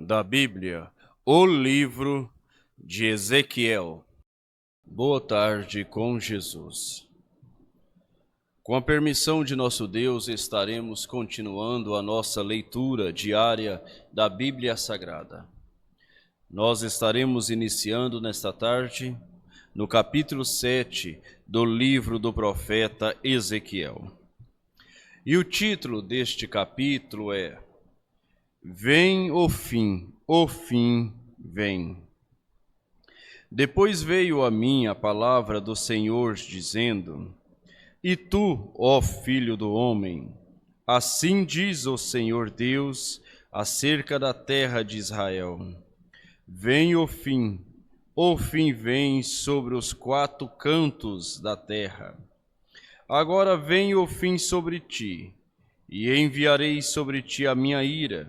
da Bíblia, o livro de Ezequiel. Boa tarde com Jesus. Com a permissão de nosso Deus, estaremos continuando a nossa leitura diária da Bíblia Sagrada. Nós estaremos iniciando nesta tarde no capítulo 7 do livro do profeta Ezequiel. E o título deste capítulo é Vem o fim vem. Depois veio a mim a palavra do Senhor, dizendo: E tu, ó filho do homem, assim diz o Senhor Deus acerca da terra de Israel: Vem o fim vem sobre os quatro cantos da terra. Agora vem o fim sobre ti, e enviarei sobre ti a minha ira,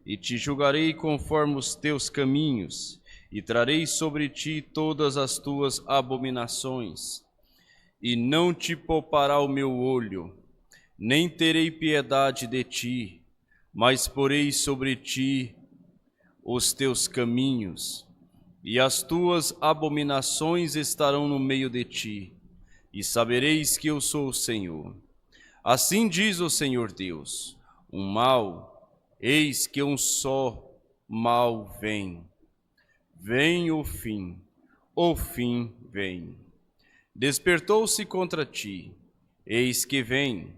e te julgarei conforme os teus caminhos, e trarei sobre ti todas as tuas abominações. E não te poupará o meu olho, nem terei piedade de ti, mas porei sobre ti os teus caminhos, e as tuas abominações estarão no meio de ti, e sabereis que eu sou o Senhor. Assim diz o Senhor Deus: eis que um só mal vem. Vem o fim vem. Despertou-se contra ti, eis que vem.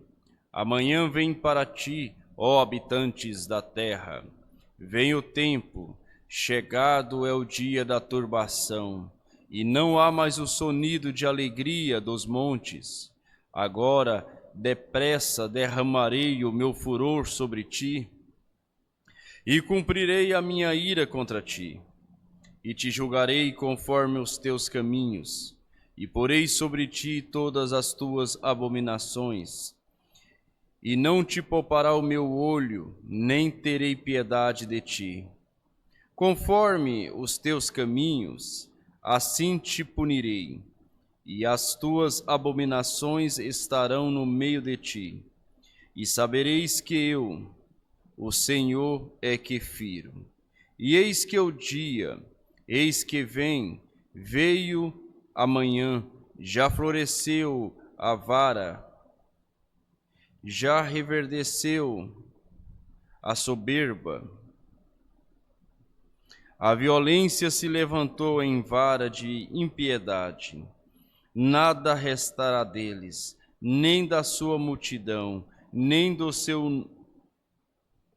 Amanhã vem para ti, ó habitantes da terra. Vem o tempo, chegado é o dia da turbação, e não há mais o sonido de alegria dos montes. Agora, depressa derramarei o meu furor sobre ti, e cumprirei a minha ira contra ti, e te julgarei conforme os teus caminhos, e porei sobre ti todas as tuas abominações. E não te poupará o meu olho, nem terei piedade de ti. Conforme os teus caminhos, assim te punirei, e as tuas abominações estarão no meio de ti. E sabereis que eu, o Senhor, é que firo. E eis que o dia, eis que veio amanhã, já floresceu a vara, já reverdeceu a soberba. A violência se levantou em vara de impiedade. Nada restará deles, nem da sua multidão, nem do seu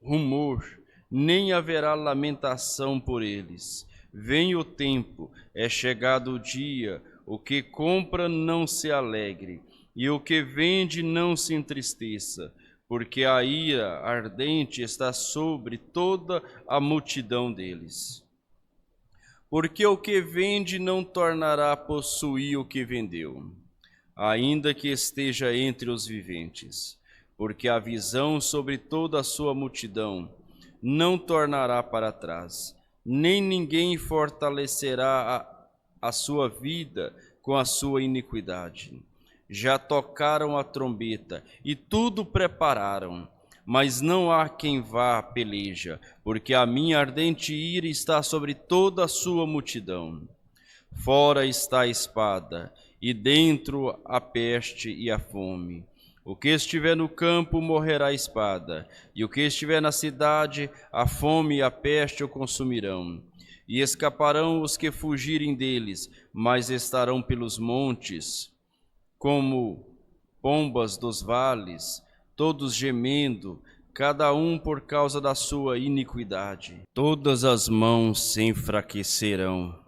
rumor, nem haverá lamentação por eles. Vem o tempo, é chegado o dia, o que compra não se alegre, e o que vende não se entristeça, porque a ira ardente está sobre toda a multidão deles. Porque o que vende não tornará a possuir o que vendeu, ainda que esteja entre os viventes, porque a visão sobre toda a sua multidão não tornará para trás, nem ninguém fortalecerá a sua vida com a sua iniquidade. Já tocaram a trombeta e tudo prepararam, mas não há quem vá à peleja, porque a minha ardente ira está sobre toda a sua multidão. Fora está a espada, e dentro a peste e a fome. O que estiver no campo morrerá a espada, e o que estiver na cidade, a fome e a peste o consumirão. E escaparão os que fugirem deles, mas estarão pelos montes, como pombas dos vales, todos gemendo, cada um por causa da sua iniquidade. Todas as mãos se enfraquecerão,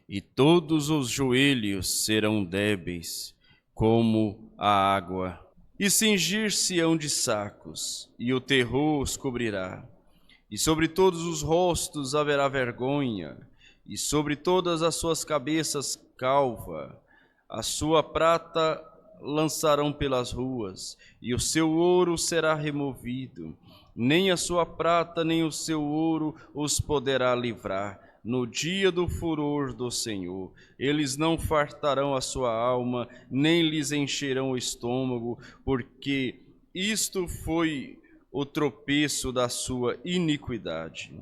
e todos os joelhos serão débeis, como a água. E cingir-se-ão de sacos, e o terror os cobrirá. E sobre todos os rostos haverá vergonha, e sobre todas as suas cabeças calva. A sua prata lançarão pelas ruas, e o seu ouro será removido. Nem a sua prata, nem o seu ouro os poderá livrar. No dia do furor do Senhor, eles não fartarão a sua alma, nem lhes encherão o estômago, porque isto foi o tropeço da sua iniquidade.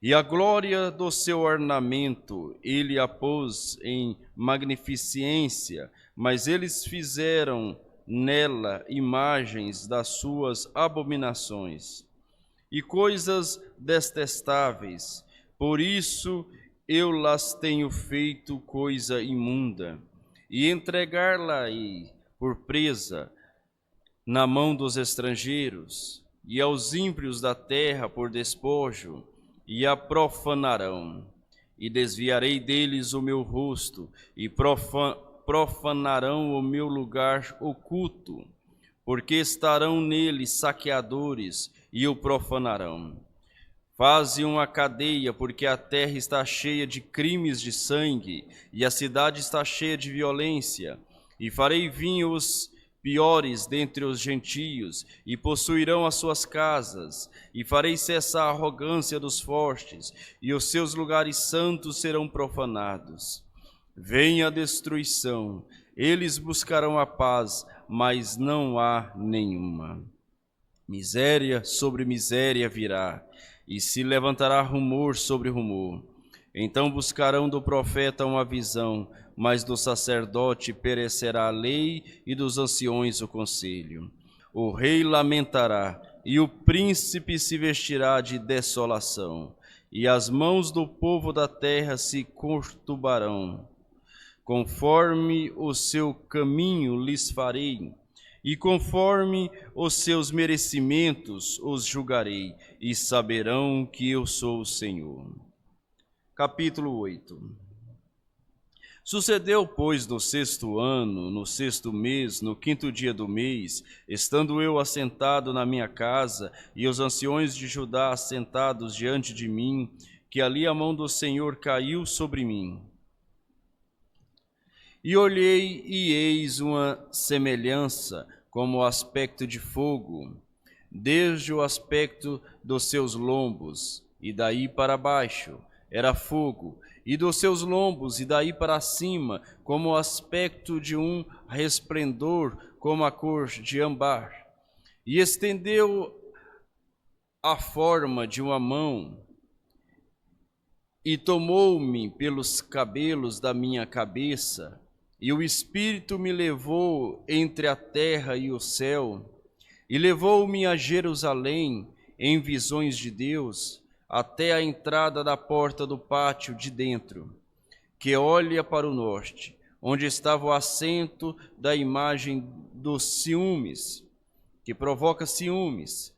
E a glória do seu ornamento ele a pôs em magnificência, mas eles fizeram nela imagens das suas abominações e coisas detestáveis. Por isso eu las tenho feito coisa imunda, e entregar-la-ei por presa na mão dos estrangeiros, e aos ímpios da terra por despojo, e a profanarão. E desviarei deles o meu rosto, e profanarão o meu lugar oculto, porque estarão nele saqueadores, e o profanarão. Faze uma cadeia, porque a terra está cheia de crimes de sangue, e a cidade está cheia de violência. E farei vir os piores dentre os gentios, e possuirão as suas casas. E farei cessar a arrogância dos fortes, e os seus lugares santos serão profanados. Venha a destruição, eles buscarão a paz, mas não há nenhuma. Miséria sobre miséria virá, e se levantará rumor sobre rumor. Então buscarão do profeta uma visão, mas do sacerdote perecerá a lei e dos anciões o conselho. O rei lamentará, e o príncipe se vestirá de desolação, e as mãos do povo da terra se conturbarão. Conforme o seu caminho lhes farei, e conforme os seus merecimentos os julgarei, e saberão que eu sou o Senhor. Capítulo 8. Sucedeu, pois, no 6º ano, no 6º mês, no 5º dia do mês, estando eu assentado na minha casa, e os anciões de Judá assentados diante de mim, que ali a mão do Senhor caiu sobre mim. E olhei, e eis uma semelhança, como o aspecto de fogo, desde o aspecto dos seus lombos, e daí para baixo era fogo, e dos seus lombos, e daí para cima, como o aspecto de um resplendor, como a cor de âmbar. E estendeu a forma de uma mão, e tomou-me pelos cabelos da minha cabeça, e o Espírito me levou entre a terra e o céu, e levou-me a Jerusalém em visões de Deus, até a entrada da porta do pátio de dentro, que olha para o norte, onde estava o assento da imagem dos ciúmes, que provoca ciúmes.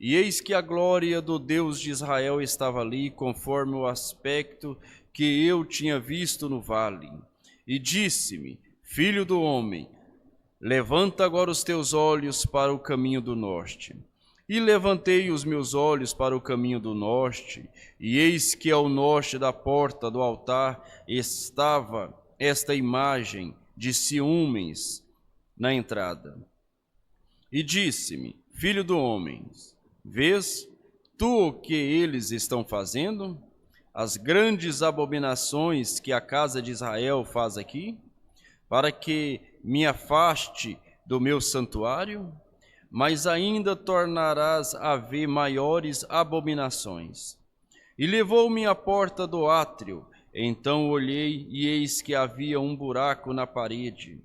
E eis que a glória do Deus de Israel estava ali, conforme o aspecto que eu tinha visto no vale. E disse-me: Filho do homem, levanta agora os teus olhos para o caminho do norte. E levantei os meus olhos para o caminho do norte, e eis que ao norte da porta do altar estava esta imagem de ciúmes na entrada. E disse-me: Filho do homem, vês tu o que eles estão fazendo? As grandes abominações que a casa de Israel faz aqui, para que me afaste do meu santuário? Mas ainda tornarás a ver maiores abominações. E levou-me à porta do átrio. Então olhei, e eis que havia um buraco na parede.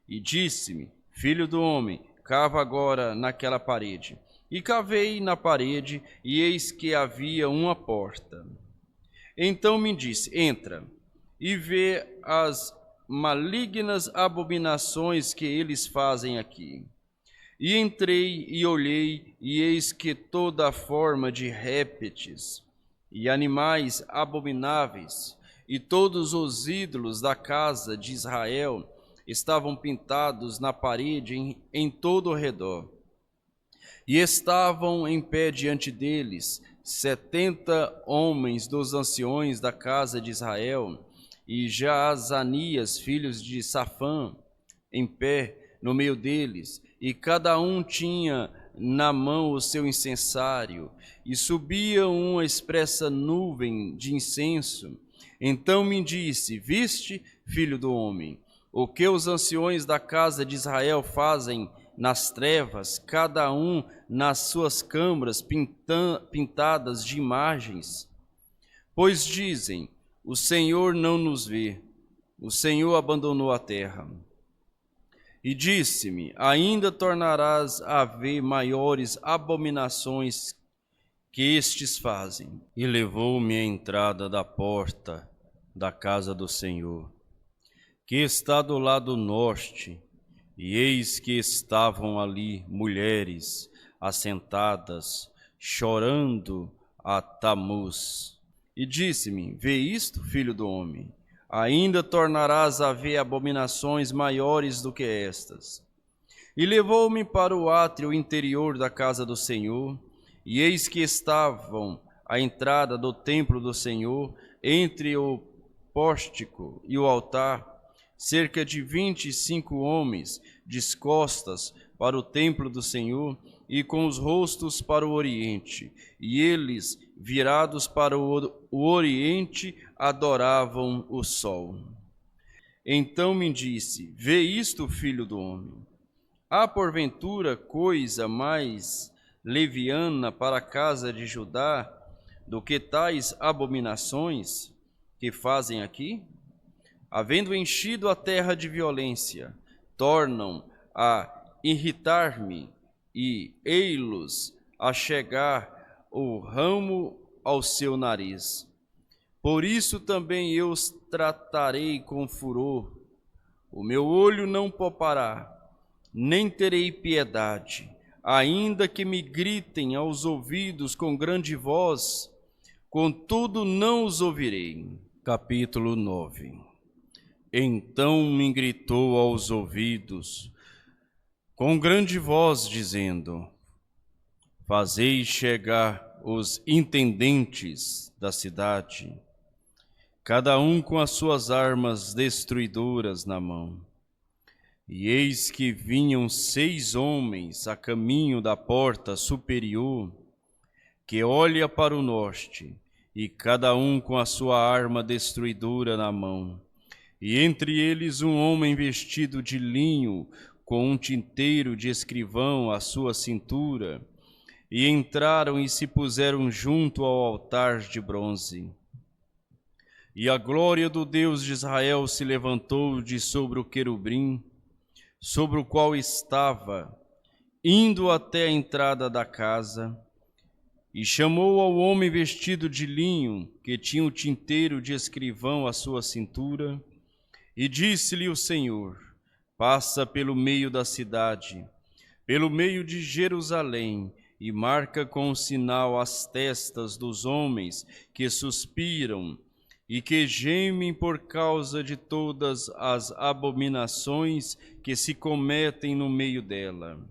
E disse-me: Filho do homem, cava agora naquela parede. E cavei na parede, e eis que havia uma porta. Então me disse: Entra, e vê as malignas abominações que eles fazem aqui. E entrei e olhei, e eis que toda a forma de répteis e animais abomináveis, e todos os ídolos da casa de Israel estavam pintados na parede em todo o redor. E estavam em pé diante deles 70 homens dos anciões da casa de Israel, e Jaazanias, filhos de Safã, em pé no meio deles, e cada um tinha na mão o seu incensário, e subia uma espessa nuvem de incenso. Então me disse: Viste, filho do homem, o que os anciões da casa de Israel fazem nas trevas, cada um nas suas câmaras pintadas de imagens? Pois dizem: o Senhor não nos vê, o Senhor abandonou a terra. E disse-me: ainda tornarás a ver maiores abominações que estes fazem. E levou-me à entrada da porta da casa do Senhor, que está do lado norte, e eis que estavam ali mulheres assentadas, chorando a Tamuz. E disse-me: vê isto, filho do homem, ainda tornarás a ver abominações maiores do que estas. E levou-me para o átrio interior da casa do Senhor, e eis que estavam à entrada do templo do Senhor, entre o pórtico e o altar, cerca de 25 homens, descostas para o templo do Senhor, e com os rostos para o oriente, e eles, virados para o oriente, adoravam o sol. Então me disse: vê isto, filho do homem, há porventura coisa mais leviana para a casa de Judá do que tais abominações que fazem aqui? Havendo enchido a terra de violência, tornam a irritar-me, e ei-los a chegar o ramo ao seu nariz. Por isso também eu os tratarei com furor. O meu olho não poupará, nem terei piedade, ainda que me gritem aos ouvidos com grande voz, contudo não os ouvirei. Capítulo 9. Então me gritou aos ouvidos, com grande voz, dizendo: fazei chegar os intendentes da cidade, cada um com as suas armas destruidoras na mão. E eis que vinham 6 homens a caminho da porta superior, que olha para o norte, e cada um com a sua arma destruidora na mão. E entre eles um homem vestido de linho, com um tinteiro de escrivão à sua cintura. E entraram e se puseram junto ao altar de bronze. E a glória do Deus de Israel se levantou de sobre o querubim, sobre o qual estava, indo até a entrada da casa, e chamou ao homem vestido de linho, que tinha o tinteiro de escrivão à sua cintura, e disse-lhe o Senhor: passa pelo meio da cidade, pelo meio de Jerusalém, e marca com um sinal as testas dos homens que suspiram e que gemem por causa de todas as abominações que se cometem no meio dela.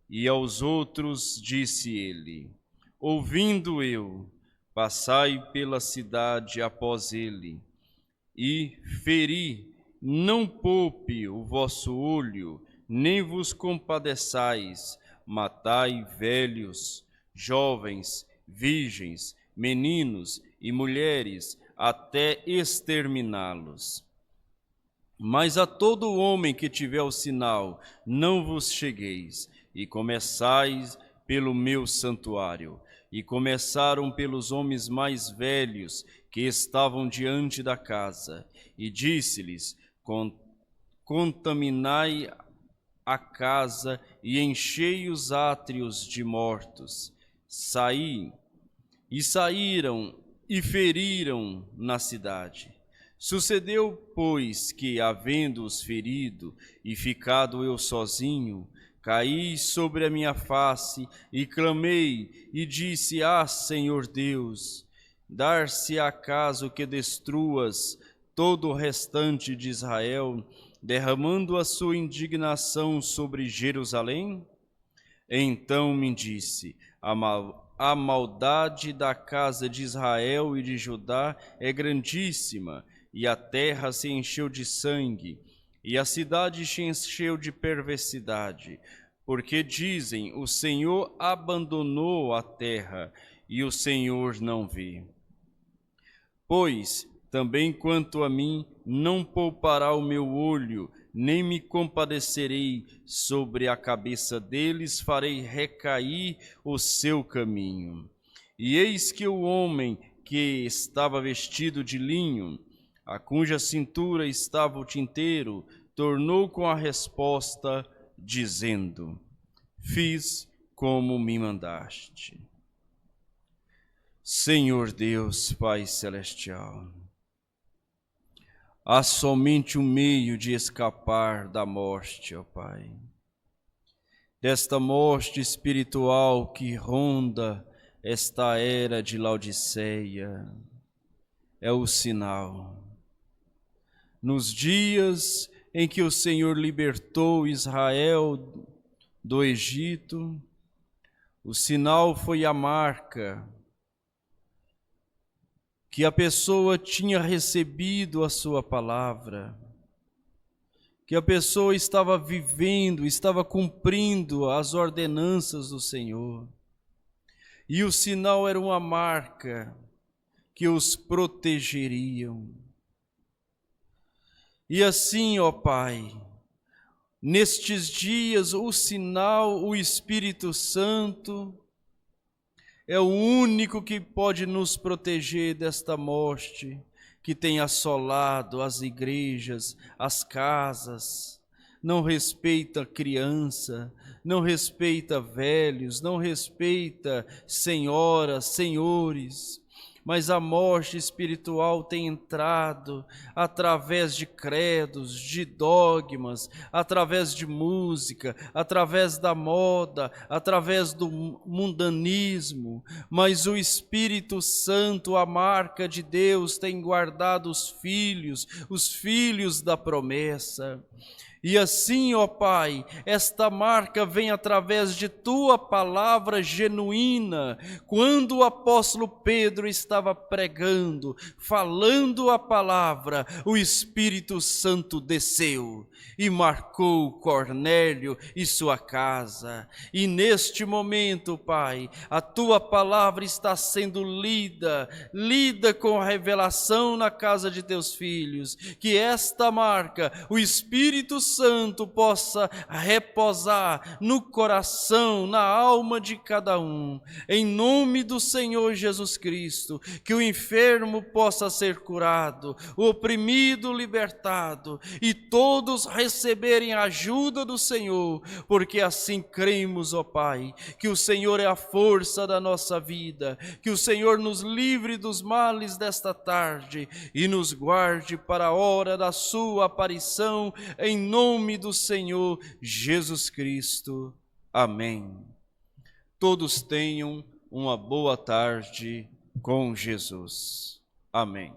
E aos outros disse ele: ouvindo eu, passai pela cidade após ele, e feri, não poupe o vosso olho, nem vos compadeçais, matai velhos, jovens, virgens, meninos e mulheres, até exterminá-los. Mas a todo homem que tiver o sinal, não vos chegueis, e começais pelo meu santuário. E começaram pelos homens mais velhos que estavam diante da casa, e disse-lhes: contaminai a casa e enchei os átrios de mortos. Saíram e feriram na cidade. Sucedeu, pois, que, havendo-os ferido e ficado eu sozinho, caí sobre a minha face e clamei e disse: ah, Senhor Deus, dar-se acaso que destruas todo o restante de Israel, derramando a sua indignação sobre Jerusalém? Então me disse: a maldade da casa de Israel e de Judá é grandíssima, e a terra se encheu de sangue, e a cidade se encheu de perversidade, porque dizem: o Senhor abandonou a terra, e o Senhor não vê. Pois, também quanto a mim, não poupará o meu olho, nem me compadecerei, sobre a cabeça deles farei recair o seu caminho. E eis que o homem que estava vestido de linho, a cuja cintura estava o tinteiro, tornou com a resposta, dizendo: fiz como me mandaste. Senhor Deus, Pai Celestial, há somente um meio de escapar da morte, ó Pai. Desta morte espiritual que ronda esta era de Laodiceia, é o sinal. Nos dias em que o Senhor libertou Israel do Egito, o sinal foi a marca que a pessoa tinha recebido a sua palavra, que a pessoa estava vivendo, estava cumprindo as ordenanças do Senhor. E o sinal era uma marca que os protegeriam. E assim, ó Pai, nestes dias o sinal, o Espírito Santo, é o único que pode nos proteger desta morte que tem assolado as igrejas, as casas. Não respeita criança, não respeita velhos, não respeita senhoras, senhores. Mas a morte espiritual tem entrado através de credos, de dogmas, através de música, através da moda, através do mundanismo. Mas o Espírito Santo, a marca de Deus, tem guardado os filhos da promessa. E assim, ó Pai, esta marca vem através de Tua palavra genuína. Quando o apóstolo Pedro estava pregando, falando a palavra, o Espírito Santo desceu e marcou Cornélio e sua casa. E neste momento, Pai, a Tua palavra está sendo lida com revelação na casa de Teus filhos. Que esta marca, o Espírito Santo possa repousar no coração, na alma de cada um. Em nome do Senhor Jesus Cristo, que o enfermo possa ser curado, o oprimido libertado e todos receberem a ajuda do Senhor, porque assim cremos, ó Pai, que o Senhor é a força da nossa vida, que o Senhor nos livre dos males desta tarde e nos guarde para a hora da sua aparição, em nome do Senhor Jesus Cristo. Amém. Todos tenham uma boa tarde com Jesus. Amém.